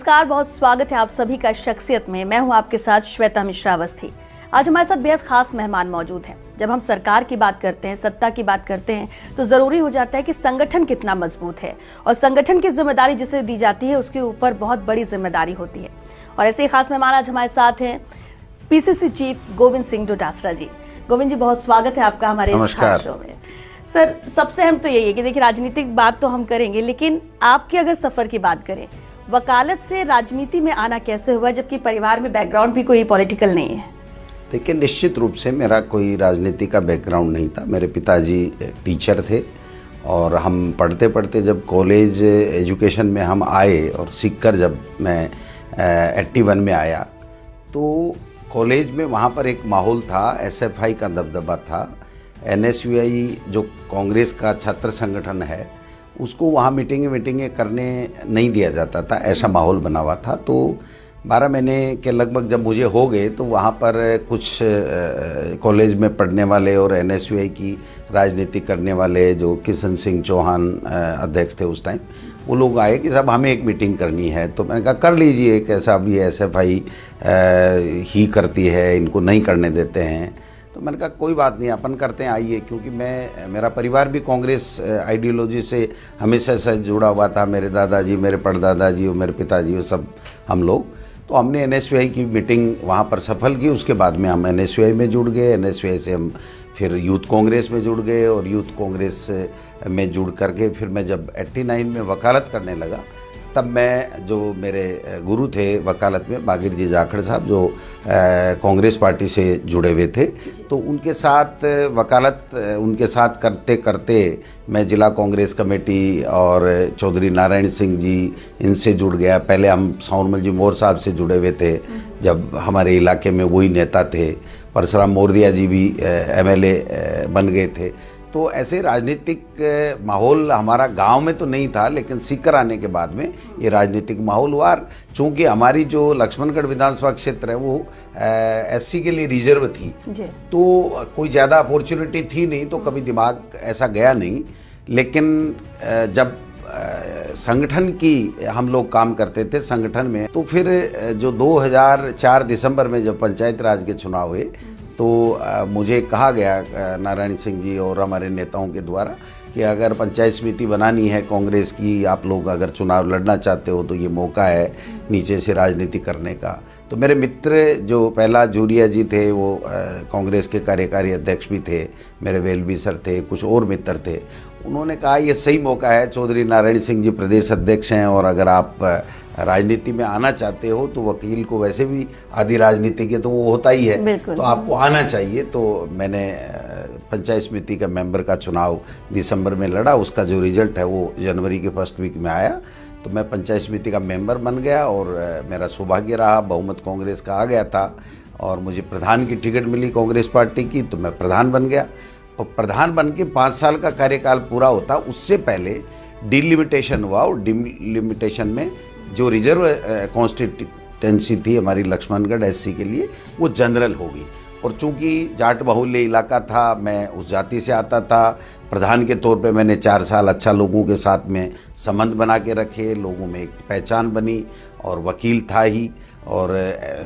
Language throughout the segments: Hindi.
नमस्कार, बहुत स्वागत है आप सभी का शख्सियत में। मैं हूं आपके साथ श्वेता मिश्रा अवस्थी। आज हमारे साथ बेहद खास मेहमान मौजूद हैं। जब हम सरकार की बात करते हैं, सत्ता की बात करते हैं, तो जरूरी हो जाता है कि संगठन कितना मजबूत है और संगठन की जिम्मेदारी जिसे दी जाती है उसके ऊपर बहुत बड़ी जिम्मेदारी होती है। और ऐसे ही खास मेहमान आज हमारे साथ हैं पीसीसी चीफ गोविंद सिंह डोटासरा जी। गोविंद जी, बहुत स्वागत है आपका हमारे इस खास शो में। सर, सबसे अहम तो यही है कि देखिए, राजनीतिक बात तो हम करेंगे, लेकिन आपके अगर सफर की बात करें, वकालत से राजनीति में आना कैसे हुआ, जबकि परिवार में बैकग्राउंड भी कोई पॉलिटिकल नहीं है? देखिए, निश्चित रूप से मेरा कोई राजनीति का बैकग्राउंड नहीं था। मेरे पिताजी टीचर थे और हम पढ़ते पढ़ते जब कॉलेज एजुकेशन में हम आए और सीखकर जब मैं 81 में आया तो कॉलेज में वहाँ पर एक माहौल था, एसएफआई का दबदबा था। एनएसयूआई जो कांग्रेस का छात्र संगठन है उसको वहाँ मीटिंगें करने नहीं दिया जाता था, ऐसा माहौल बना हुआ था। तो 12 महीने के लगभग जब मुझे हो गए तो वहाँ पर कुछ कॉलेज में पढ़ने वाले और एनएसयूआई की राजनीति करने वाले जो किशन सिंह चौहान अध्यक्ष थे उस टाइम, वो लोग आए कि साहब हमें एक मीटिंग करनी है। तो मैंने कहा कर लीजिए, कैसा भी एसएफआई ही करती है, इनको नहीं करने देते हैं। तो मैंने कहा कोई बात नहीं, अपन करते हैं, आइए। क्योंकि मेरा परिवार भी कांग्रेस आइडियोलॉजी से हमेशा से जुड़ा हुआ था। मेरे दादाजी, मेरे परदादाजी और मेरे पिताजी, वो सब हम लोग। तो हमने एनएसयूआई की मीटिंग वहाँ पर सफल की। उसके बाद में हम एनएसयूआई में जुड़ गए। एनएसयूआई से हम फिर यूथ कांग्रेस में जुड़ गए और यूथ कांग्रेस में जुड़ करके फिर मैं जब 89 में वकालत करने लगा, तब मैं, जो मेरे गुरु थे वकालत में, बागिर जी जाखड़ साहब, जो कांग्रेस पार्टी से जुड़े हुए थे, तो उनके साथ वकालत उनके साथ करते करते मैं जिला कांग्रेस कमेटी और चौधरी नारायण सिंह जी, इनसे जुड़ गया। पहले हम सावरमल जी मोर साहब से जुड़े हुए थे, जब हमारे इलाके में वही नेता थे। परशुराम मोरदिया जी भी एमएलए बन गए थे। तो ऐसे राजनीतिक माहौल हमारा गांव में तो नहीं था, लेकिन सीकर आने के बाद में ये राजनीतिक माहौल हुआ। चूँकि हमारी जो लक्ष्मणगढ़ विधानसभा क्षेत्र है वो एससी के लिए रिजर्व थी, तो कोई ज़्यादा अपॉर्चुनिटी थी नहीं, तो कभी दिमाग ऐसा गया नहीं। लेकिन जब संगठन की हम लोग काम करते थे संगठन में, तो फिर जो 2004 दिसंबर में जब पंचायत राज के चुनाव हुए तो मुझे कहा गया नारायण सिंह जी और हमारे नेताओं के द्वारा कि अगर पंचायत समिति बनानी है कांग्रेस की, आप लोग अगर चुनाव लड़ना चाहते हो तो ये मौका है नीचे से राजनीति करने का। तो मेरे मित्र जो पहला जूरिया जी थे वो कांग्रेस के कार्यकारी अध्यक्ष भी थे, मेरे वेलबी सर थे, कुछ और मित्र थे। उन्होंने कहा ये सही मौका है, चौधरी नारायण सिंह जी प्रदेश अध्यक्ष हैं और अगर आप राजनीति में आना चाहते हो तो वकील को वैसे भी आधी राजनीति के तो वो होता ही है, तो आपको आना चाहिए। तो मैंने पंचायत समिति का मेंबर का चुनाव दिसंबर में लड़ा। उसका जो रिजल्ट है वो जनवरी के फर्स्ट वीक में आया। तो मैं पंचायत समिति का मेंबर बन गया और मेरा सौभाग्य रहा, बहुमत कांग्रेस का आ गया था और मुझे प्रधान की टिकट मिली कांग्रेस पार्टी की, तो मैं प्रधान बन गया। और प्रधान बन के 5 साल का कार्यकाल पूरा होता, उससे पहले डिलिमिटेशन हुआ और डिलिमिटेशन में जो रिजर्व कॉन्स्टिट्यूंसी थी हमारी लक्ष्मणगढ़ एससी के लिए, वो जनरल होगी। और चूंकि जाट बाहुल्य इलाका था, मैं उस जाति से आता था, प्रधान के तौर पे मैंने 4 साल अच्छा लोगों के साथ में संबंध बना के रखे, लोगों में एक पहचान बनी और वकील था ही और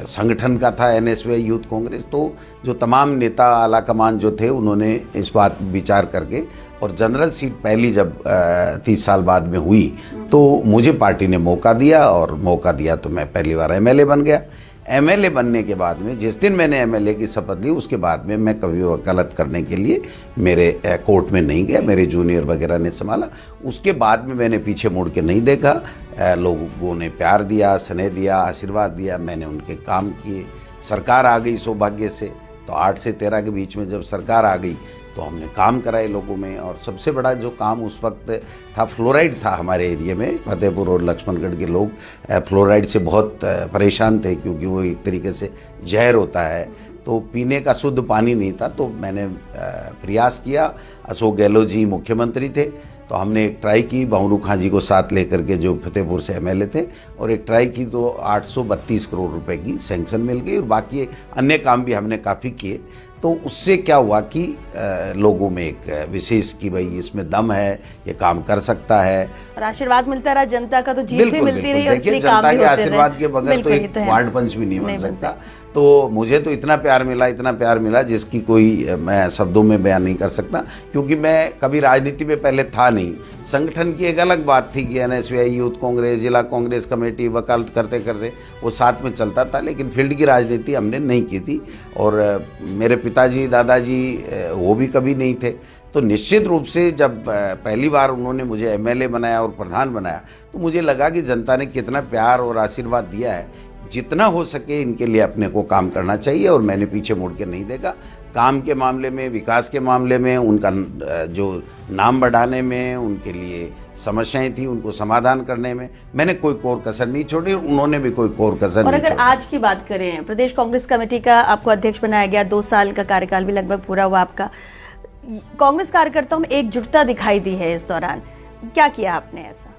संगठन का था एनएसयूआई यूथ कांग्रेस। तो जो तमाम नेता आला कमान जो थे उन्होंने इस बात विचार करके, और जनरल सीट पहली जब 30 साल बाद में हुई तो मुझे पार्टी ने मौका दिया और मौका दिया तो मैं पहली बार एमएलए बन गया। एमएलए बनने के बाद में जिस दिन मैंने एमएलए की शपथ ली उसके बाद में मैं कभी वकालत करने के लिए मेरे कोर्ट में नहीं गया, मेरे जूनियर वगैरह ने संभाला। उसके बाद में मैंने पीछे मुड़ के नहीं देखा। लोगों ने प्यार दिया, स्नेह दिया, आशीर्वाद दिया, मैंने उनके काम किए। सरकार आ गई सौभाग्य से, तो 8 से 13 के बीच में जब सरकार आ गई तो हमने काम कराए लोगों में। और सबसे बड़ा जो काम उस वक्त था, फ्लोराइड था हमारे एरिया में। फतेहपुर और लक्ष्मणगढ़ के लोग फ्लोराइड से बहुत परेशान थे क्योंकि वो एक तरीके से जहर होता है, तो पीने का शुद्ध पानी नहीं था। तो मैंने प्रयास किया, अशोक गहलोत जी मुख्यमंत्री थे, तो हमने एक ट्राई की, भावरू खां जी को साथ लेकर के जो फतेहपुर से एमएलए थे, और एक ट्राई की तो 832 करोड़ रुपए की सैंक्शन मिल गई और बाकी अन्य काम भी हमने काफ़ी किए। तो उससे क्या हुआ कि लोगों में एक विशेष कि भाई इसमें दम है, ये काम कर सकता है। और आशीर्वाद मिलता रहा जनता का, तो जीत भी बिल्कुल मिलती रही बिल्कुल। और देखिए, इसलिए काम जनता भी के होते आशीर्वाद के रहे। बगैर तो बिल्कुल, ये एक तो है। वार्ड पंच भी नहीं बन नहीं बन सकता। तो मुझे तो इतना प्यार मिला, इतना प्यार मिला जिसकी कोई मैं शब्दों में बयान नहीं कर सकता, क्योंकि मैं कभी राजनीति में पहले था नहीं। संगठन की एक अलग बात थी कि NSVI, यूथ कांग्रेस, जिला कांग्रेस कमेटी, वकालत करते करते वो साथ में चलता था, लेकिन फील्ड की राजनीति हमने नहीं की थी। और मेरे पिताजी, दादाजी वो भी कभी नहीं थे। तो निश्चित रूप से जब पहली बार उन्होंने मुझे MLA बनाया और प्रधान बनाया, तो मुझे लगा कि जनता ने कितना प्यार और आशीर्वाद दिया है, जितना हो सके इनके लिए अपने को काम करना चाहिए और मैंने पीछे मुड़ के नहीं देखा। काम के मामले में, विकास के मामले में, उनका जो नाम बढ़ाने में, उनके लिए समस्याएं थी उनको समाधान करने में मैंने कोई कोर कसर नहीं छोड़ी, उन्होंने भी कोई कोर कसर और नहीं अगर छोड़ी। आज की बात करें, प्रदेश कांग्रेस कमेटी का आपको अध्यक्ष बनाया गया, 2 साल का कार्यकाल भी लगभग पूरा हुआ आपका। कांग्रेस कार्यकर्ताओं में एकजुटता दिखाई दी है इस दौरान, क्या किया आपने ऐसा?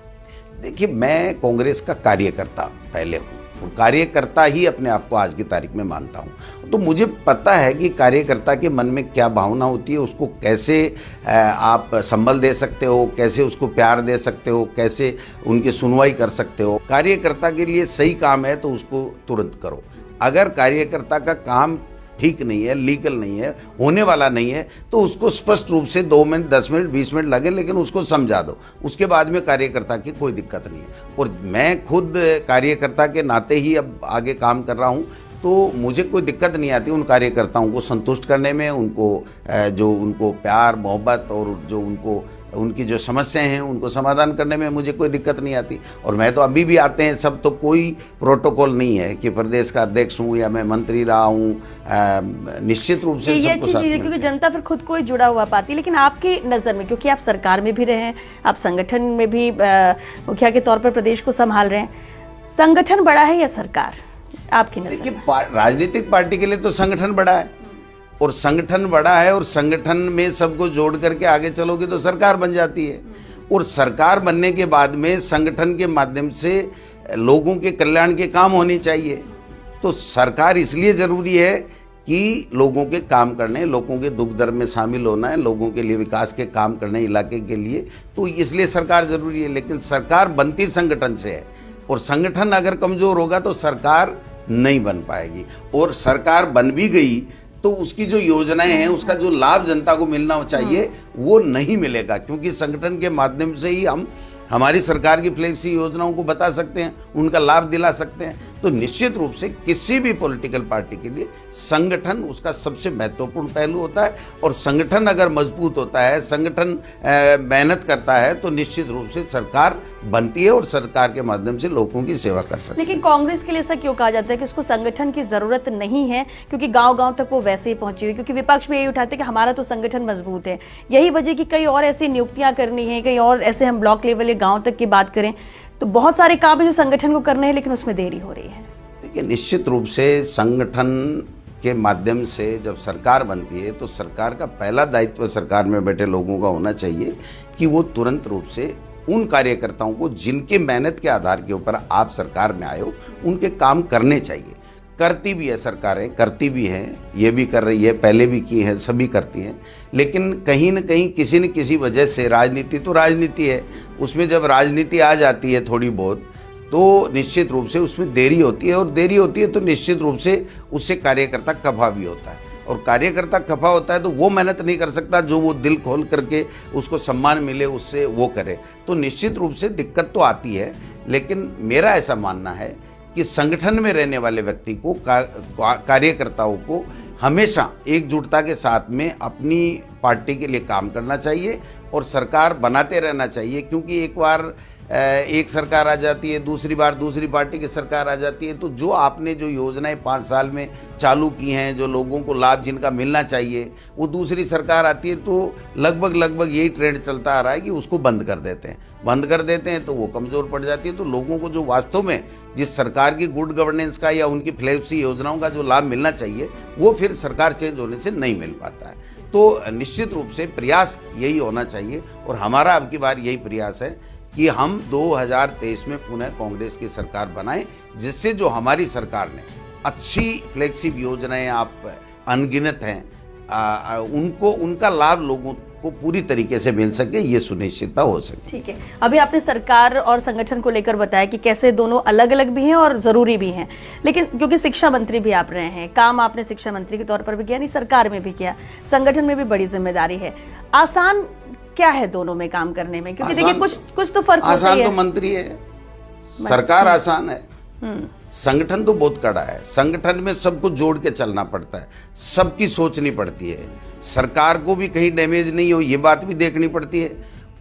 देखिए, मैं कांग्रेस का कार्यकर्ता पहले हूँ और कार्यकर्ता ही अपने आप को आज की तारीख में मानता हूँ। तो मुझे पता है कि कार्यकर्ता के मन में क्या भावना होती है, उसको कैसे आप संबल दे सकते हो, कैसे उसको प्यार दे सकते हो, कैसे उनकी सुनवाई कर सकते हो। कार्यकर्ता के लिए सही काम है तो उसको तुरंत करो। अगर कार्यकर्ता का काम ठीक नहीं है, लीगल नहीं है, होने वाला नहीं है, तो उसको स्पष्ट रूप से 2 मिनट, 10 मिनट, 20 मिनट लगे, लेकिन उसको समझा दो। उसके बाद में कार्यकर्ता की कोई दिक्कत नहीं है। और मैं खुद कार्यकर्ता के नाते ही अब आगे काम कर रहा हूँ, तो मुझे कोई दिक्कत नहीं आती उन कार्यकर्ताओं को संतुष्ट करने में, उनको जो उनको प्यार, मोहब्बत और जो उनकी जो समस्याएं हैं उनको समाधान करने में मुझे कोई दिक्कत नहीं आती। और मैं तो अभी भी आते हैं सब, तो कोई प्रोटोकॉल नहीं है कि प्रदेश का अध्यक्ष हूँ या मैं मंत्री रहा हूँ। निश्चित रूप से ये सबको अच्छी साथ चीज है, क्योंकि जनता फिर खुद को ही जुड़ा हुआ पाती है। लेकिन आपकी नज़र में, क्योंकि आप सरकार में भी रहे हैं, आप संगठन में भी मुखिया के तौर पर प्रदेश को संभाल रहे हैं, संगठन बड़ा है या सरकार आपकी नज़र देखिए, में? राजनीतिक पार्टी के लिए तो संगठन बड़ा है, और संगठन बड़ा है और संगठन में सबको जोड़ करके आगे चलोगे तो सरकार बन जाती है। और सरकार बनने के बाद में संगठन के माध्यम से लोगों के कल्याण के काम होने चाहिए। तो सरकार इसलिए ज़रूरी है कि लोगों के काम करने, लोगों के दुख दर्द में शामिल होना है, लोगों के लिए विकास के काम करने इलाके के लिए, तो इसलिए सरकार ज़रूरी है। लेकिन सरकार बनती संगठन से है, और संगठन अगर कमज़ोर होगा तो सरकार नहीं बन पाएगी। और सरकार बन भी गई तो उसकी जो योजनाएं हैं, उसका जो लाभ जनता को मिलना चाहिए वो नहीं मिलेगा, क्योंकि संगठन के माध्यम से ही हम हमारी सरकार की फ्लैगशिप योजनाओं को बता सकते हैं, उनका लाभ दिला सकते हैं। तो निश्चित रूप से किसी भी पॉलिटिकल पार्टी के लिए संगठन उसका सबसे महत्वपूर्ण पहलू होता है। और संगठन अगर मजबूत होता है, संगठन मेहनत करता है, तो निश्चित रूप से सरकार बनती है और सरकार के माध्यम से लोगों की सेवा कर सकती है। लेकिन कांग्रेस के लिए ऐसा क्यों कहा जाता है कि उसको संगठन की जरूरत नहीं है, क्योंकि गांव-गांव तक वो वैसे ही पहुंची हुई? क्योंकि विपक्ष भी यही उठाते हैं कि हमारा तो संगठन मजबूत है। यही वजह कि कई और ऐसी नियुक्तियां करनी है, कई और ऐसे हम ब्लॉक लेवल या गाँव तक की बात करें तो बहुत सारे काम है जो संगठन को करने हैं, लेकिन उसमें देरी हो रही है। देखिए, निश्चित रूप से संगठन के माध्यम से जब सरकार बनती है तो सरकार का पहला दायित्व सरकार में बैठे लोगों का होना चाहिए कि वो तुरंत रूप से उन कार्यकर्ताओं को जिनके मेहनत के आधार के ऊपर आप सरकार में आए हो, उनके काम करने चाहिए। करती भी है सरकारें, करती भी हैं, ये भी कर रही है, पहले भी की है, सभी करती हैं। लेकिन कहीं न कहीं किसी न किसी वजह से, राजनीति तो राजनीति है, उसमें जब राजनीति आ जाती है थोड़ी बहुत, तो निश्चित रूप से उसमें देरी होती है। और देरी होती है तो निश्चित रूप से उससे कार्यकर्ता खफा भी होता है। और कार्यकर्ता खफा होता है तो वो मेहनत नहीं कर सकता जो वो दिल खोल करके उसको सम्मान मिले उससे वो करे। तो निश्चित रूप से दिक्कत तो आती है। लेकिन मेरा ऐसा मानना है कि संगठन में रहने वाले व्यक्ति को, कार्यकर्ताओं को हमेशा एकजुटता के साथ में अपनी पार्टी के लिए काम करना चाहिए और सरकार बनाते रहना चाहिए। क्योंकि एक बार एक सरकार आ जाती है, दूसरी बार दूसरी पार्टी की सरकार आ जाती है, तो जो आपने जो योजनाएं 5 साल में चालू की हैं, जो लोगों को लाभ जिनका मिलना चाहिए, वो दूसरी सरकार आती है तो लगभग यही ट्रेंड चलता आ रहा है कि उसको बंद कर देते हैं तो वो कमज़ोर पड़ जाती है। तो लोगों को जो वास्तव में जिस सरकार की गुड गवर्नेंस का या उनकी फ्लैगशिप योजनाओं का जो लाभ मिलना चाहिए, वो फिर सरकार चेंज होने से नहीं मिल पाता है। तो निश्चित रूप से प्रयास यही होना चाहिए और हमारा अब की बार यही प्रयास है कि हम 2023 में पुनः कांग्रेस की सरकार बनाएं, जिससे जो हमारी सरकार ने अच्छी फ्लैगशिप योजनाएं, आप अनगिनत हैं, उनको उनका लाभ लोगों को पूरी तरीके से मिल सके, ये सुनिश्चितता हो सके। ठीक है, अभी आपने सरकार और संगठन को लेकर बताया कि कैसे दोनों अलग अलग भी हैं और जरूरी भी हैं, लेकिन क्योंकि शिक्षा मंत्री भी आप रहे हैं, काम आपने शिक्षा मंत्री के तौर पर भी किया, नहीं सरकार में भी किया, संगठन में भी बड़ी जिम्मेदारी है, आसान क्या है दोनों में काम करने में? क्योंकि देखिए कुछ तो फर्क होता ही है। आसान तो मंत्री है, सरकार आसान है, संगठन तो बहुत कड़ा है। संगठन में सबको जोड़ के चलना पड़ता है, सबकी सोचनी पड़ती है, सरकार को भी कहीं डैमेज नहीं हो ये बात भी देखनी पड़ती है,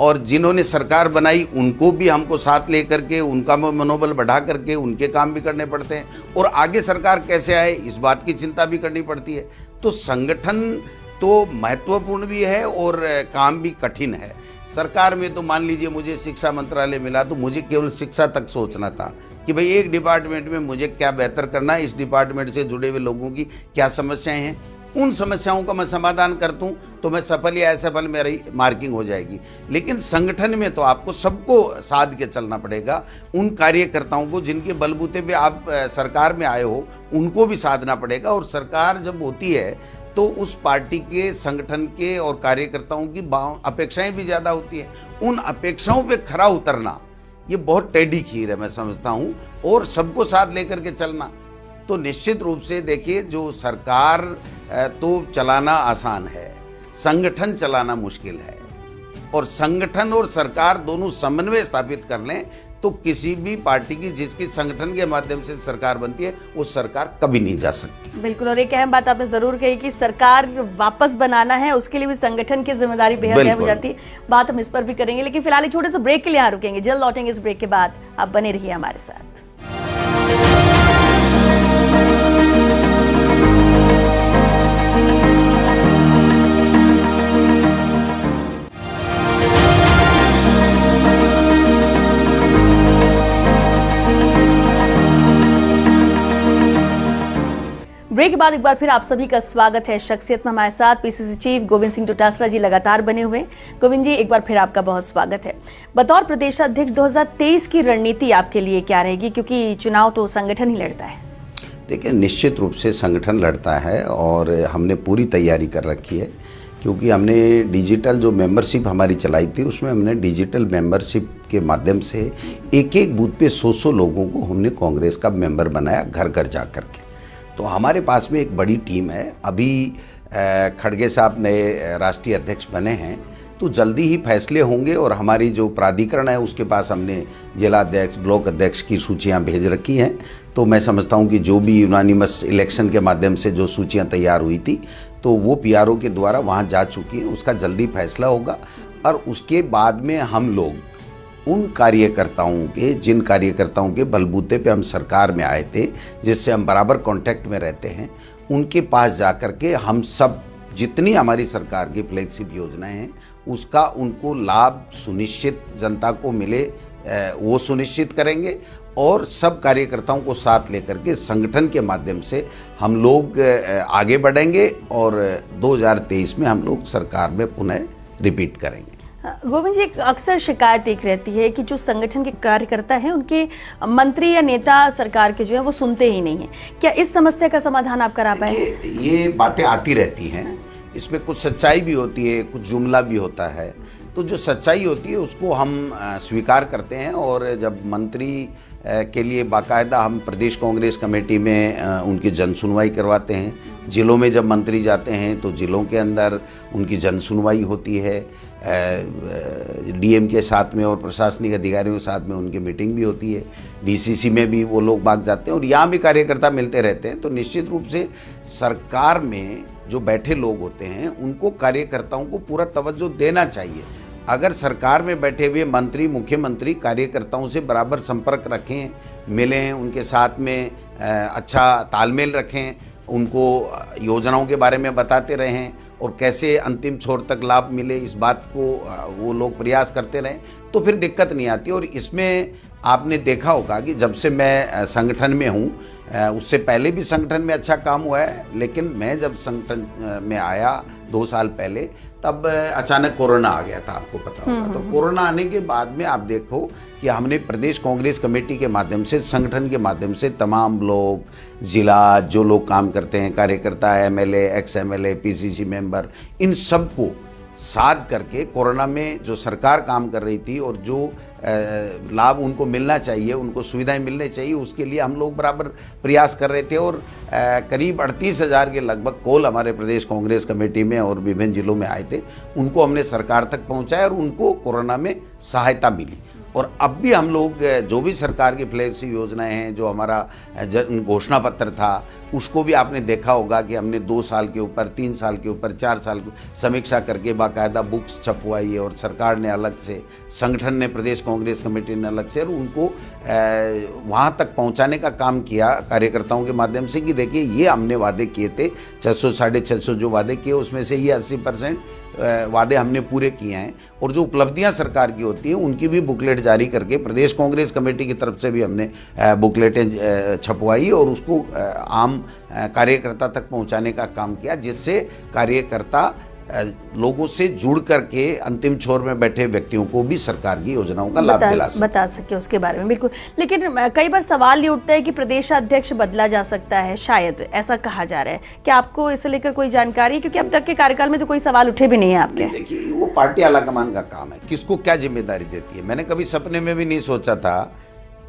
और जिन्होंने सरकार बनाई उनको भी हमको साथ लेकर के उनका मनोबल बढ़ा करके उनके काम भी करने पड़ते हैं, और आगे सरकार कैसे आए इस बात की चिंता भी करनी पड़ती है। तो संगठन तो महत्वपूर्ण भी है और काम भी कठिन है। सरकार में तो मान लीजिए मुझे शिक्षा मंत्रालय मिला तो मुझे केवल शिक्षा तक सोचना था कि भाई एक डिपार्टमेंट में मुझे क्या बेहतर करना है, इस डिपार्टमेंट से जुड़े हुए लोगों की क्या समस्याएं हैं, उन समस्याओं का मैं समाधान करता हूँ तो मैं सफल या असफल मेरी मार्किंग हो जाएगी। लेकिन संगठन में तो आपको सबको साध के चलना पड़ेगा, उन कार्यकर्ताओं को जिनके बलबूते पे आप सरकार में आए हो उनको भी साधना पड़ेगा, और सरकार जब होती है तो उस पार्टी के, संगठन के और कार्यकर्ताओं की अपेक्षाएं भी ज़्यादा होती है। उन अपेक्षाओं पे खरा उतरना ये बहुत टेढ़ी खीर है मैं समझता हूँ, और सबको साथ लेकर के चलना तो निश्चित रूप से देखिए, जो सरकार तो चलाना आसान है, संगठन चलाना मुश्किल है, और संगठन और सरकार दोनों समन्वय स्थापित कर लें तो किसी भी पार्टी की जिसकी संगठन के माध्यम से सरकार बनती है वो सरकार कभी नहीं जा सकती। बिल्कुल, और एक अहम बात आपने जरूर कही कि सरकार वापस बनाना है, उसके लिए भी संगठन की जिम्मेदारी बेहद अहम हो जाती है। बात हम इस पर भी करेंगे, लेकिन फिलहाल एक छोटे से ब्रेक के लिए यहाँ रुकेंगे, जल्द लौटेंगे इस ब्रेक के बाद। आप बने रहिए हमारे साथ। ब्रेक के बाद एक बार फिर आप सभी का स्वागत है। शख्सियत में हमारे साथ पीसीसी चीफ गोविंद सिंह डोटासरा जी लगातार बने हुए। गोविंद जी, एक बार फिर आपका बहुत स्वागत है। बतौर प्रदेश अध्यक्ष 2023 की रणनीति आपके लिए क्या रहेगी, क्योंकि चुनाव तो संगठन ही लड़ता है? देखिए, निश्चित रूप से संगठन लड़ता है और हमने पूरी तैयारी कर रखी है, क्योंकि हमने डिजिटल जो मेंबरशिप हमारी चलाई थी उसमें हमने डिजिटल मेंबरशिप के माध्यम से एक एक बूथ पे 100 लोगों को हमने कांग्रेस का मेंबर बनाया, घर घर जा कर के। तो हमारे पास में एक बड़ी टीम है। अभी खड़गे साहब नए राष्ट्रीय अध्यक्ष बने हैं तो जल्दी ही फैसले होंगे, और हमारी जो प्राधिकरण है उसके पास हमने जिला अध्यक्ष, ब्लॉक अध्यक्ष की सूचियां भेज रखी हैं। तो मैं समझता हूं कि जो भी यूनानिमस इलेक्शन के माध्यम से जो सूचियां तैयार हुई थी तो वो पीआरओ के द्वारा वहां जा चुकी हैं, उसका जल्दी फैसला होगा। और उसके बाद में हम लोग उन कार्यकर्ताओं के, जिन कार्यकर्ताओं के बलबूते पे हम सरकार में आए थे, जिससे हम बराबर कांटेक्ट में रहते हैं, उनके पास जा कर के हम सब जितनी हमारी सरकार की फ्लैगशिप योजनाएं हैं उसका उनको लाभ सुनिश्चित जनता को मिले, वो सुनिश्चित करेंगे, और सब कार्यकर्ताओं को साथ लेकर के संगठन के माध्यम से हम लोग आगे बढ़ेंगे और 2023 में हम लोग सरकार में पुनः रिपीट करेंगे। गोविंद जी, एक अक्सर शिकायत एक रहती है कि जो संगठन के कार्यकर्ता हैं उनके मंत्री या नेता सरकार के जो है वो सुनते ही नहीं है। क्या इस समस्या का समाधान आप करा पाए? ये बातें आती रहती हैं, इसमें कुछ सच्चाई भी होती है, कुछ जुमला भी होता है। तो जो सच्चाई होती है उसको हम स्वीकार करते हैं, और जब मंत्री के लिए बाकायदा हम प्रदेश कांग्रेस कमेटी में उनकी जनसुनवाई करवाते हैं। जिलों में जब मंत्री जाते हैं तो जिलों के अंदर उनकी जनसुनवाई होती है, डीएम के साथ में और प्रशासनिक अधिकारियों के साथ में उनकी मीटिंग भी होती है, डीसीसी में भी वो लोग भाग जाते हैं, और यहाँ भी कार्यकर्ता मिलते रहते हैं। तो निश्चित रूप से सरकार में जो बैठे लोग होते हैं उनको कार्यकर्ताओं को पूरा तवज्जो देना चाहिए। अगर सरकार में बैठे हुए मंत्री, मुख्यमंत्री कार्यकर्ताओं से बराबर संपर्क रखें, मिलें, उनके साथ में अच्छा तालमेल रखें, उनको योजनाओं के बारे में बताते रहें और कैसे अंतिम छोर तक लाभ मिले इस बात को वो लोग प्रयास करते रहें, तो फिर दिक्कत नहीं आती। और इसमें आपने देखा होगा कि जब से मैं संगठन में हूँ, उससे पहले भी संगठन में अच्छा काम हुआ है, लेकिन मैं जब संगठन में आया 2 साल पहले, तब अचानक कोरोना आ गया था, आपको पता होगा। तो कोरोना आने के बाद में आप देखो कि हमने प्रदेश कांग्रेस कमेटी के माध्यम से, संगठन के माध्यम से तमाम लोग, जिला जो लोग काम करते हैं, कार्यकर्ता, MLA, ex MLA, PCC member, इन सबको साथ करके कोरोना में जो सरकार काम कर रही थी और जो लाभ उनको मिलना चाहिए, उनको सुविधाएं मिलने चाहिए, उसके लिए हम लोग बराबर प्रयास कर रहे थे। और करीब 38,000 के लगभग कॉल हमारे प्रदेश कांग्रेस कमेटी में और विभिन्न जिलों में आए थे, उनको हमने सरकार तक पहुंचाया और उनको कोरोना में सहायता मिली। और अब भी हम लोग जो भी सरकार की फ्लैगशिप योजनाएं हैं, जो हमारा घोषणा पत्र था, उसको भी आपने देखा होगा कि हमने 2 साल के ऊपर, 3 साल के ऊपर, 4 साल समीक्षा करके बाकायदा बुक्स छपवाई है, और सरकार ने अलग से, संगठन ने, प्रदेश कांग्रेस कमेटी ने अलग से, और उनको वहाँ तक पहुँचाने का काम किया कार्यकर्ताओं के माध्यम से कि देखिए ये हमने वादे किए थे, 600 650 जो वादे किए उसमें से ये 80% वादे हमने पूरे किए हैं। और जो उपलब्धियां सरकार की होती हैं उनकी भी बुकलेट जारी करके प्रदेश कांग्रेस कमेटी की तरफ से भी हमने बुकलेटें छपवाई और उसको आम कार्यकर्ता तक पहुंचाने का काम किया, जिससे कार्यकर्ता लोगों से जुड़ करके अंतिम छोर में बैठे व्यक्तियों को भी सरकार की योजनाओं का लाभ बता सके उसके बारे में। बिल्कुल, लेकिन कई बार सवाल ये उठता है कि प्रदेशाध्यक्ष बदला जा सकता है, शायद ऐसा कहा जा रहा है। क्या आपको इसे लेकर कोई जानकारी? क्योंकि अब तक के कार्यकाल में तो कोई सवाल उठे भी नहीं है आपके। देखिए, वो पार्टी आलाकमान का काम है, किसको क्या जिम्मेदारी देती है। मैंने कभी सपने में भी नहीं सोचा था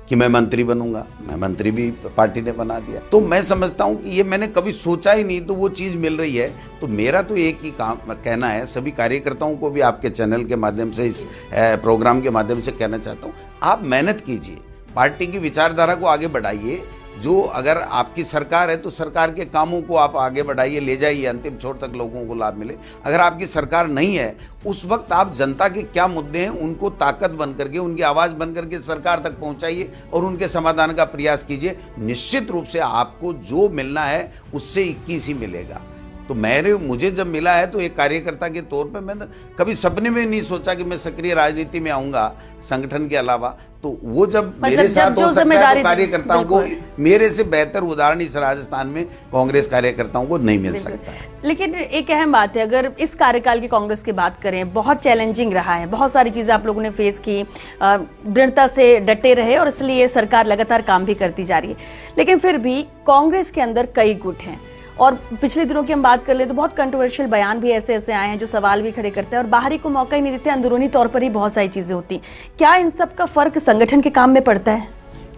कि मैं मंत्री बनूंगा, मैं मंत्री भी पार्टी ने बना दिया। तो मैं समझता हूं कि ये मैंने कभी सोचा ही नहीं, तो वो चीज़ मिल रही है। तो मेरा तो एक ही काम कहना है, सभी कार्यकर्ताओं को भी आपके चैनल के माध्यम से, इस प्रोग्राम के माध्यम से कहना चाहता हूं, आप मेहनत कीजिए, पार्टी की विचारधारा को आगे बढ़ाइए। जो अगर आपकी सरकार है तो सरकार के कामों को आप आगे बढ़ाइए, ले जाइए, अंतिम छोर तक लोगों को लाभ मिले। अगर आपकी सरकार नहीं है, उस वक्त आप जनता के क्या मुद्दे हैं उनको ताकत बन करके, उनकी आवाज़ बन करके सरकार तक पहुंचाइए और उनके समाधान का प्रयास कीजिए। निश्चित रूप से आपको जो मिलना है उससे 21 ही मिलेगा। तो मुझे जब मिला है तो एक कार्यकर्ता के तौर पे मैंने कभी सपने में नहीं सोचा कि मैं सक्रिय राजनीति में आऊंगा संगठन के अलावा। तो वो जब मेरे साथ हो सकता है तो कार्यकर्ताओं को मेरे से बेहतर उदाहरण इस राजस्थान में कांग्रेस कार्यकर्ताओं को नहीं मिल सकता। लेकिन एक अहम बात है, अगर इस कार्यकाल की कांग्रेस की बात करें, बहुत चैलेंजिंग रहा है, बहुत सारी चीजें आप लोगों ने फेस की, दृढ़ता से डटे रहे और इसलिए सरकार लगातार काम भी करती जा रही है। लेकिन फिर भी कांग्रेस के अंदर कई गुट हैं, और पिछले दिनों की हम बात कर ले तो बहुत कंट्रोवर्शियल बयान भी ऐसे ऐसे आए हैं जो सवाल भी खड़े करते हैं और बाहरी को मौका ही नहीं देते, अंदरूनी तौर पर ही बहुत सारी चीजें होती हैं। क्या इन सब का फर्क संगठन के काम में पड़ता है?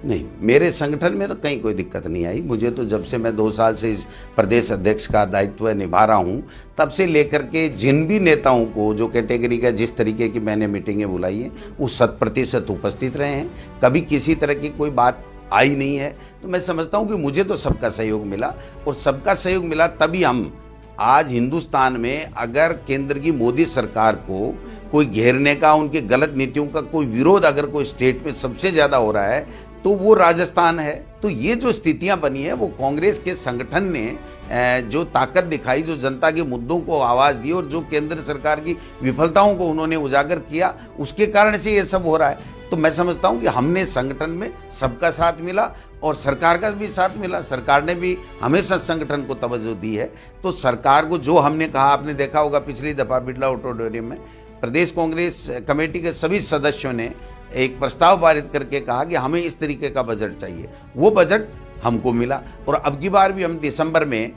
नहीं, मेरे संगठन में तो कहीं कोई दिक्कत नहीं आई। मुझे तो जब से मैं 2 साल से इस प्रदेश अध्यक्ष का दायित्व निभा रहा हूँ, तब से लेकर के जिन भी नेताओं को, जो कैटेगरी का, जिस तरीके की मैंने मीटिंगें बुलाई हैं, वो 100% उपस्थित रहे हैं। कभी किसी तरह की कोई बात आई नहीं है। तो मैं समझता हूं कि मुझे तो सबका सहयोग मिला, और सबका सहयोग मिला तभी हम आज हिंदुस्तान में, अगर केंद्र की मोदी सरकार को कोई घेरने का, उनके गलत नीतियों का कोई विरोध अगर कोई स्टेट में सबसे ज़्यादा हो रहा है तो वो राजस्थान है। तो ये जो स्थितियां बनी है वो कांग्रेस के संगठन ने जो ताकत दिखाई, जो जनता के मुद्दों को आवाज़ दी और जो केंद्र सरकार की विफलताओं को उन्होंने उजागर किया, उसके कारण से ये सब हो रहा है। तो मैं समझता हूं कि हमने संगठन में सबका साथ मिला और सरकार का भी साथ मिला। सरकार ने भी हमेशा संगठन को तवज्जो दी है। तो सरकार को जो हमने कहा, आपने देखा होगा पिछली दफ़ा बिरला ऑडिटोरियम में प्रदेश कांग्रेस कमेटी के सभी सदस्यों ने एक प्रस्ताव पारित करके कहा कि हमें इस तरीके का बजट चाहिए। वो बजट हमको मिला, और अब की बार भी हम दिसंबर में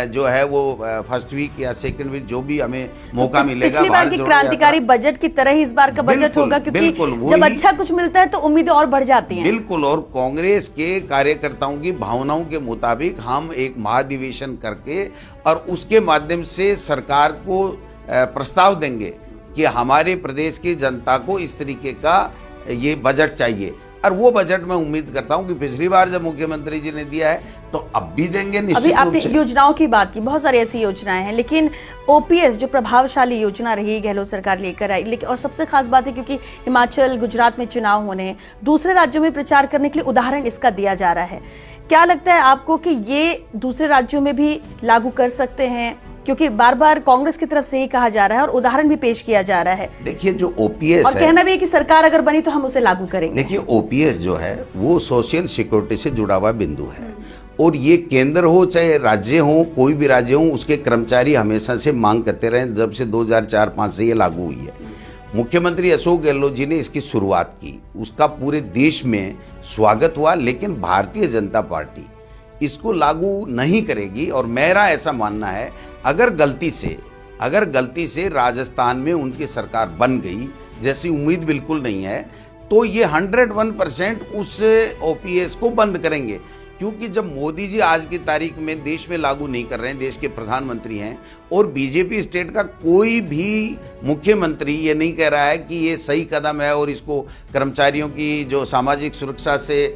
जो है वो फर्स्ट वीक या सेकंड वीक जो भी हमें मौका मिलेगा, पिछली बार की क्रांतिकारी बजट की तरह ही इस बार का बजट होगा, क्योंकि जब अच्छा कुछ मिलता है तो उम्मीदें और बढ़ जाती हैं। बिल्कुल, और कांग्रेस के कार्यकर्ताओं की भावनाओं के मुताबिक हम एक महाधिवेशन करके और उसके माध्यम से सरकार को प्रस्ताव देंगे कि हमारे प्रदेश की जनता को इस तरीके का ये बजट चाहिए। और वो बजट मैं उम्मीद करता हूं कि पिछली बार जब मुख्यमंत्री जी ने दिया है तो अब भी देंगे निश्चित रूप से। अभी आपने योजनाओं की बात की, बहुत सारी ऐसी योजनाएं हैं, लेकिन ओपीएस जो प्रभावशाली योजना रही, गहलोत सरकार लेकर आई, लेकिन और सबसे खास बात है क्योंकि हिमाचल, गुजरात में चुनाव होने, दूसरे राज्यों में प्रचार करने के लिए उदाहरण इसका दिया जा रहा है। क्या लगता है आपको कि ये दूसरे राज्यों में भी लागू कर सकते हैं क्योंकि बार बार कांग्रेस की तरफ से ही कहा जा रहा है और उदाहरण भी पेश किया जा रहा है। देखिए, जो ओपीएस और कहना भी है कि सरकार अगर बनी तो हम उसे लागू करेंगे। देखिए, ओपीएस जो है वो सोशल सिक्योरिटी से जुड़ा हुआ बिंदु है, और ये केंद्र हो चाहे राज्य हो, कोई भी राज्य हो, उसके कर्मचारी हमेशा से मांग करते रहे, जब से 2004-05 से ये लागू हुई है। मुख्यमंत्री अशोक गहलोत जी ने इसकी शुरुआत की, उसका पूरे देश में स्वागत हुआ, लेकिन भारतीय जनता पार्टी इसको लागू नहीं करेगी। और मेरा ऐसा मानना है, अगर गलती से राजस्थान में उनकी सरकार बन गई, जैसी उम्मीद बिल्कुल नहीं है, तो ये 101% उस ओपीएस को बंद करेंगे। क्योंकि जब मोदी जी आज की तारीख में देश में लागू नहीं कर रहे हैं, देश के प्रधानमंत्री हैं, और बीजेपी स्टेट का कोई भी मुख्यमंत्री ये नहीं कह रहा है कि ये सही कदम है और इसको कर्मचारियों की जो सामाजिक सुरक्षा से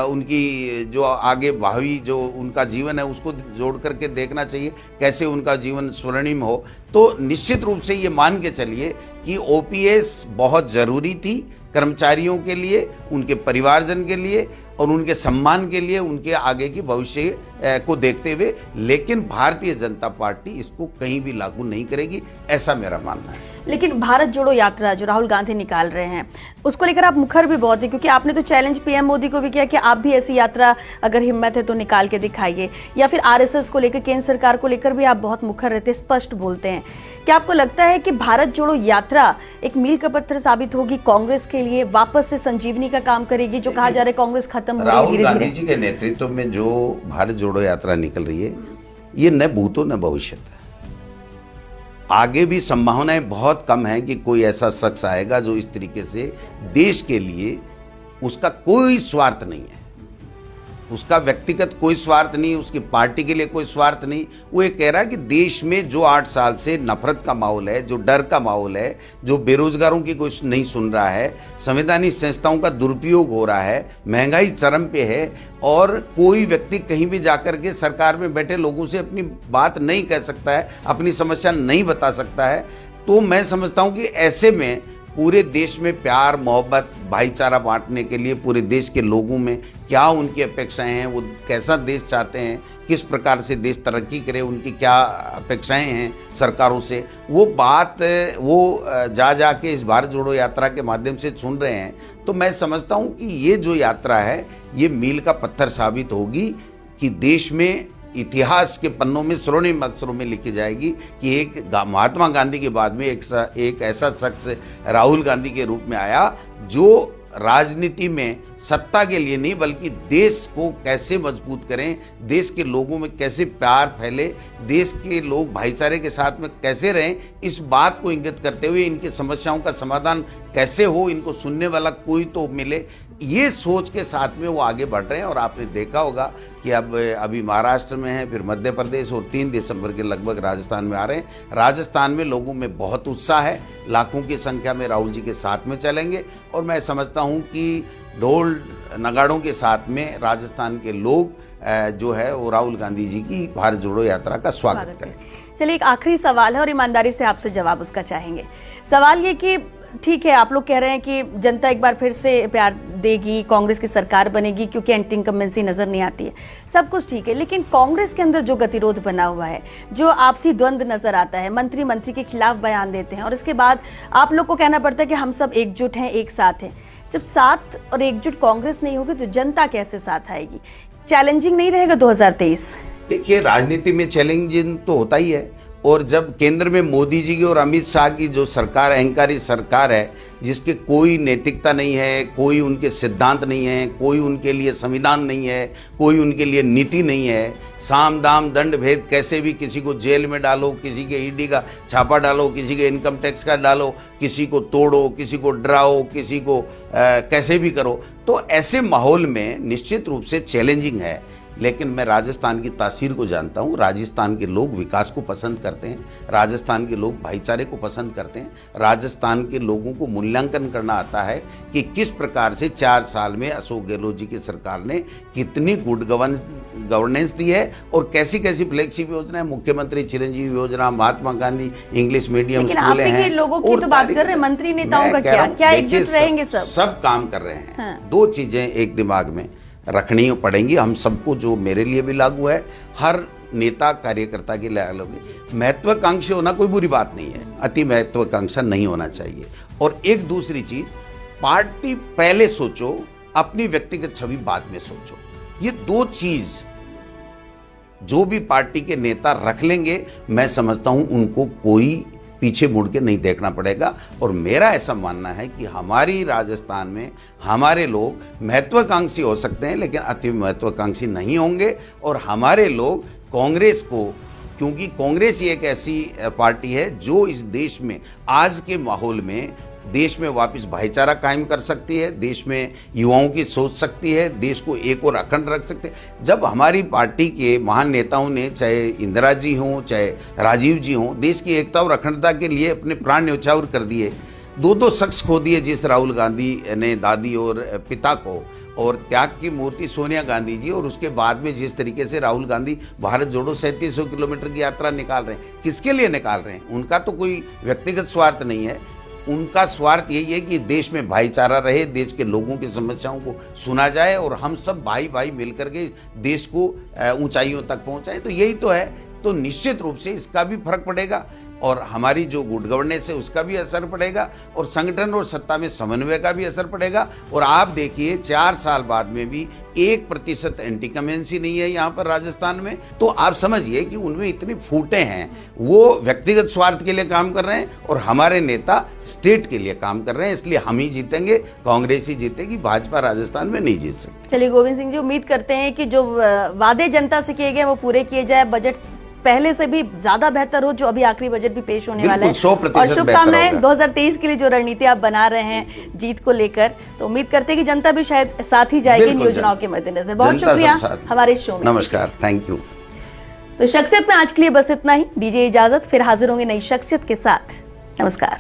उनकी जो आगे भावी जो उनका जीवन है उसको जोड़ करके देखना चाहिए, कैसे उनका जीवन स्वर्णिम हो, तो निश्चित रूप से ये मान के चलिए कि ओपीएस बहुत ज़रूरी थी कर्मचारियों के लिए, उनके परिवारजन के लिए और उनके सम्मान के लिए, उनके आगे की भविष्य को देखते हुए। लेकिन भारतीय जनता पार्टी इसको कहीं भी लागू नहीं करेगी, ऐसा मेरा मानना है। लेकिन भारत जोड़ो यात्रा जो राहुल गांधी निकाल रहे हैं, उसको लेकर आप मुखर भी बहुत है, क्योंकि आपने तो चैलेंज पीएम मोदी को भी किया कि आप भी ऐसी यात्रा अगर हिम्मत है तो निकाल के दिखाइए। या फिर आरएसएस को लेकर, केंद्र सरकार को लेकर भी आप बहुत मुखर रहते, स्पष्ट बोलते हैं। क्या आपको लगता है कि भारत जोड़ो यात्रा एक मील का पत्थर साबित होगी कांग्रेस के लिए, वापस से संजीवनी का काम करेगी? जो कहा जा रहा है कांग्रेस खत्म हो रही है राहुल गांधी जी के नेतृत्व में जो भारत जोड़ो यात्रा निकल रही है, ये न भूतो न भविष्य है। आगे भी संभावनाएं बहुत कम है कि कोई ऐसा शख्स आएगा जो इस तरीके से देश के लिए, उसका कोई स्वार्थ नहीं है, उसका व्यक्तिगत कोई स्वार्थ नहीं, उसकी पार्टी के लिए कोई स्वार्थ नहीं। वो ये कह रहा है कि देश में जो 8 साल से नफरत का माहौल है, जो डर का माहौल है, जो बेरोजगारों की कोई नहीं सुन रहा है, संवैधानिक संस्थाओं का दुरुपयोग हो रहा है, महंगाई चरम पे है, और कोई व्यक्ति कहीं भी जाकर के सरकार में बैठे लोगों से अपनी बात नहीं कह सकता है, अपनी समस्या नहीं बता सकता है। तो मैं समझता हूँ कि ऐसे में पूरे देश में प्यार, मोहब्बत, भाईचारा बांटने के लिए पूरे देश के लोगों में क्या उनकी अपेक्षाएं हैं, वो कैसा देश चाहते हैं, किस प्रकार से देश तरक्की करे, उनकी क्या अपेक्षाएं हैं सरकारों से, वो बात वो जा के इस भारत जोड़ो यात्रा के माध्यम से सुन रहे हैं। तो मैं समझता हूँ कि ये जो यात्रा है, ये मील का पत्थर साबित होगी कि देश में इतिहास के पन्नों में स्वर्णिम अक्षरों में लिखी जाएगी कि एक महात्मा गांधी के बाद में एक ऐसा शख्स राहुल गांधी के रूप में आया, जो राजनीति में सत्ता के लिए नहीं बल्कि देश को कैसे मजबूत करें, देश के लोगों में कैसे प्यार फैले, देश के लोग भाईचारे के साथ में कैसे रहें, इस बात को इंगित करते हुए इनकी समस्याओं का समाधान कैसे हो, इनको सुनने वाला कोई तो मिले, ये सोच के साथ में वो आगे बढ़ रहे हैं। और आपने देखा होगा कि अब अभी महाराष्ट्र में है, फिर मध्य प्रदेश, और 3 दिसंबर के लगभग राजस्थान में आ रहे हैं। राजस्थान में लोगों में बहुत उत्साह है, लाखों की संख्या में राहुल जी के साथ में चलेंगे, और मैं समझता हूँ कि ढोल नगाड़ों के साथ में राजस्थान के लोग जो है वो राहुल गांधी जी की भारत जोड़ो यात्रा का स्वागत करें। चलिए, एक आखिरी सवाल है और ईमानदारी से आपसे जवाब उसका चाहेंगे। सवाल ये कि ठीक है, आप लोग कह रहे हैं कि जनता एक बार फिर से प्यार देगी, कांग्रेस की सरकार बनेगी, क्योंकि एंटी इनकम्बेंसी नजर नहीं आती है, सब कुछ ठीक है, लेकिन कांग्रेस के अंदर जो गतिरोध बना हुआ है, जो आपसी द्वंद्व नजर आता है, मंत्री के खिलाफ बयान देते हैं और इसके बाद आप लोग को कहना पड़ता है कि हम सब एकजुट हैं, एक साथ हैं। जब साथ और एकजुट कांग्रेस नहीं होगी तो जनता कैसे साथ आएगी? चैलेंजिंग नहीं रहेगा 2023? देखिए, राजनीति में चैलेंजिंग तो होता ही है, और जब केंद्र में मोदी जी की और अमित शाह की जो सरकार, अहंकारी सरकार है, जिसके कोई नैतिकता नहीं है, कोई उनके सिद्धांत नहीं है, कोई उनके लिए संविधान नहीं है, कोई उनके लिए नीति नहीं है, साम दाम दंड भेद कैसे भी किसी को जेल में डालो, किसी के ईडी का छापा डालो, किसी के इनकम टैक्स का डालो, किसी को तोड़ो, किसी को डराओ, किसी को कैसे भी करो, तो ऐसे माहौल में निश्चित रूप से चैलेंजिंग है। लेकिन मैं राजस्थान की तासीर को जानता हूँ। राजस्थान के लोग विकास को पसंद करते हैं, राजस्थान के लोग भाईचारे को पसंद करते हैं, राजस्थान के लोगों को मूल्यांकन करना आता है कि किस प्रकार से 4 साल में अशोक गहलोत जी की सरकार ने कितनी गुड गवर्नेंस दी है और कैसी कैसी फ्लैगशिप योजना है, मुख्यमंत्री चिरंजीवी योजना, महात्मा गांधी इंग्लिश मीडियम स्कूलें हैं। लोगों की तो बात कर रहे हैं, मंत्री नेताओं का क्या एकजुट रहेंगे? सब काम कर रहे हैं। 2 चीजें एक दिमाग में रखनी पड़ेंगी हम सबको, जो मेरे लिए भी लागू है, हर नेता कार्यकर्ता के लिए अलग है। महत्वाकांक्षी होना कोई बुरी बात नहीं है, अति महत्वाकांक्षा नहीं होना चाहिए। और एक दूसरी चीज, पार्टी पहले सोचो, अपनी व्यक्तिगत छवि बाद में सोचो। ये दो चीज जो भी पार्टी के नेता रख लेंगे, मैं समझता हूं उनको कोई पीछे मुड़ के नहीं देखना पड़ेगा। और मेरा ऐसा मानना है कि हमारी राजस्थान में हमारे लोग महत्वाकांक्षी हो सकते हैं, लेकिन अति महत्वाकांक्षी नहीं होंगे। और हमारे लोग कांग्रेस को, क्योंकि कांग्रेस ही एक ऐसी पार्टी है जो इस देश में आज के माहौल में देश में वापस भाईचारा कायम कर सकती है, देश में युवाओं की सोच सकती है, देश को एक और अखंड रख सकते हैं। जब हमारी पार्टी के महान नेताओं ने, चाहे इंदिरा जी हों, चाहे राजीव जी हों, देश की एकता और अखंडता के लिए अपने प्राण न्यौछावर कर दिए, दो शख्स खो दिए, जिस राहुल गांधी ने दादी और पिता को, और त्याग की मूर्ति सोनिया गांधी जी, और उसके बाद में जिस तरीके से राहुल गांधी भारत जोड़ो 3700 किलोमीटर की यात्रा निकाल रहे हैं, किसके लिए निकाल रहे हैं? उनका तो कोई व्यक्तिगत स्वार्थ नहीं है, उनका स्वार्थ यही है कि देश में भाईचारा रहे, देश के लोगों की समस्याओं को सुना जाए और हम सब भाई भाई मिलकर के देश को ऊंचाइयों तक पहुंचाएं। तो यही तो है। तो निश्चित रूप से इसका भी फर्क पड़ेगा और हमारी जो गुड गवर्नेंस है उसका भी असर पड़ेगा, और संगठन और सत्ता में समन्वय का भी असर पड़ेगा। और आप देखिए 4 साल बाद में भी 1% एंटी कमेंसी नहीं है यहाँ पर राजस्थान में। तो आप समझिए कि उनमें इतनी फूटें हैं, वो व्यक्तिगत स्वार्थ के लिए काम कर रहे हैं और हमारे नेता स्टेट के लिए काम कर रहे हैं। इसलिए हम ही जीतेंगे, कांग्रेस ही जीतेगी, भाजपा राजस्थान में नहीं जीत सकती। चलिए गोविंद सिंह जी, उम्मीद करते हैं कि जो वादे जनता से किए गए वो पूरे किए जाए, बजट पहले से भी ज्यादा बेहतर हो, जो अभी आखिरी बजट भी पेश होने वाला है। 100% और शुभकामनाएं 2023 के लिए जो रणनीति आप बना रहे हैं जीत को लेकर, तो उम्मीद करते हैं कि जनता भी शायद साथ ही जाएगी इन योजनाओं के मद्देनजर। बहुत शुक्रिया हमारे शो में। नमस्कार, थैंक यू। तो शख्सियत में आज के लिए बस इतना ही, दीजिए इजाजत, फिर हाजिर होंगे नई शख्सियत के साथ। नमस्कार।